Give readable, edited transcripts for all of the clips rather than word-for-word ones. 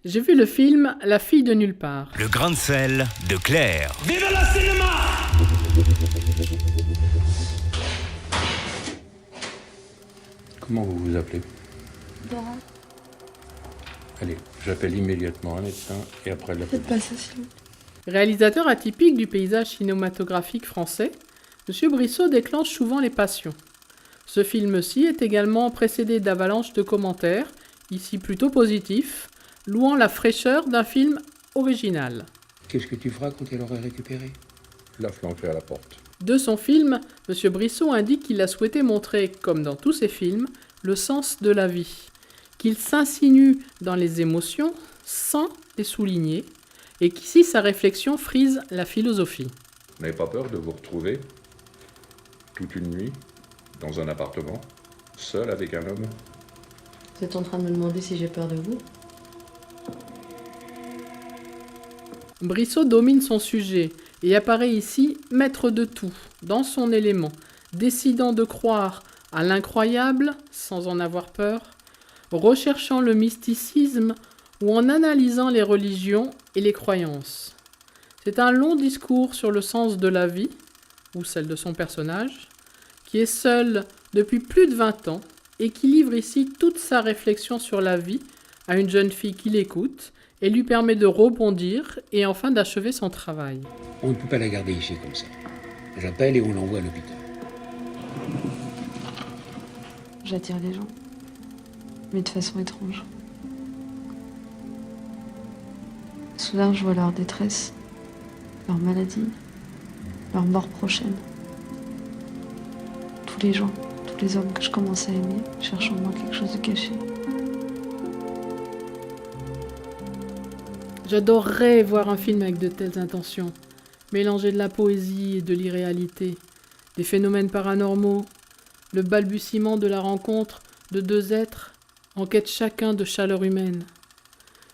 J'ai vu le film La fille de nulle part. Le grain de sel de Claire. Vive le cinéma! Comment vous vous appelez? Dora, Allez, j'appelle immédiatement un médecin et après la faites police. pas ça, s'il vous plaît. Réalisateur atypique du paysage cinématographique français, M. Brissot déclenche souvent les passions. Ce film-ci est également précédé d'avalanches de commentaires, ici plutôt positifs, louant la fraîcheur d'un film original. Qu'est-ce que tu feras quand elle aurait récupéré? La flanquer à la porte. De son film, M. Brissot indique qu'il a souhaité montrer, comme dans tous ses films, le sens de la vie, qu'il s'insinue dans les émotions sans les souligner, et qu'ici sa réflexion frise la philosophie. Vous n'avez pas peur de vous retrouver toute une nuit dans un appartement, seul avec un homme? Vous êtes en train de me demander si j'ai peur de vous? Brissot domine son sujet et apparaît ici maître de tout, dans son élément, décidant de croire à l'incroyable sans en avoir peur, recherchant le mysticisme ou en analysant les religions et les croyances. C'est un long discours sur le sens de la vie, ou celle de son personnage, qui est seul depuis plus de 20 ans et qui livre ici toute sa réflexion sur la vie à une jeune fille qui l'écoute et lui permet de rebondir et enfin d'achever son travail. On ne peut pas la garder ici comme ça. J'appelle et on l'envoie à l'hôpital. J'attire les gens, mais de façon étrange. Soudain, je vois leur détresse, leur maladie, leur mort prochaine. Tous les gens, tous les hommes que je commence à aimer cherchent en moi quelque chose de caché. J'adorerais voir un film avec de telles intentions, mélanger de la poésie et de l'irréalité, des phénomènes paranormaux, le balbutiement de la rencontre de deux êtres en quête chacun de chaleur humaine.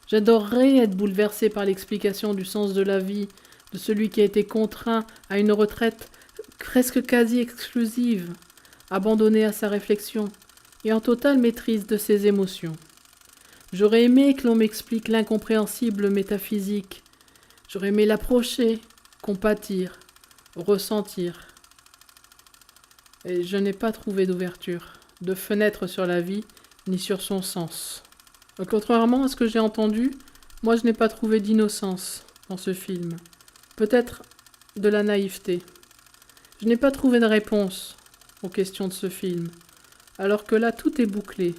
J'adorerais être bouleversé par l'explication du sens de la vie, de celui qui a été contraint à une retraite presque quasi exclusive, abandonné à sa réflexion et en totale maîtrise de ses émotions. J'aurais aimé que l'on m'explique l'incompréhensible métaphysique. J'aurais aimé l'approcher, compatir, ressentir. Et je n'ai pas trouvé d'ouverture, de fenêtre sur la vie, ni sur son sens. Contrairement à ce que j'ai entendu, moi je n'ai pas trouvé d'innocence dans ce film. Peut-être de la naïveté. Je n'ai pas trouvé de réponse aux questions de ce film, alors que là tout est bouclé.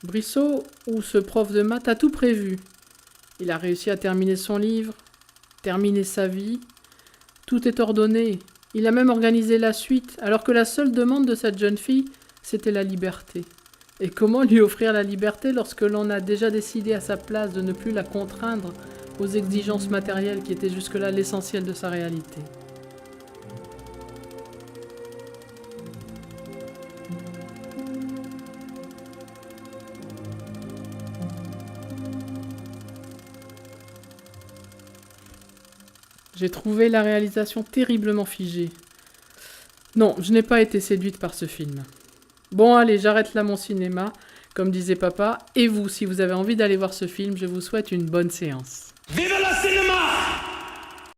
Brissot, ou ce prof de maths, a tout prévu. Il a réussi à terminer son livre, terminer sa vie. Tout est ordonné. Il a même organisé la suite, alors que la seule demande de cette jeune fille, c'était la liberté. Et comment lui offrir la liberté lorsque l'on a déjà décidé à sa place de ne plus la contraindre aux exigences matérielles qui étaient jusque-là l'essentiel de sa réalité? J'ai trouvé la réalisation terriblement figée. Non, je n'ai pas été séduite par ce film. Bon, allez, j'arrête là mon cinéma, comme disait papa. Et vous, si vous avez envie d'aller voir ce film, je vous souhaite une bonne séance. Vive le cinéma!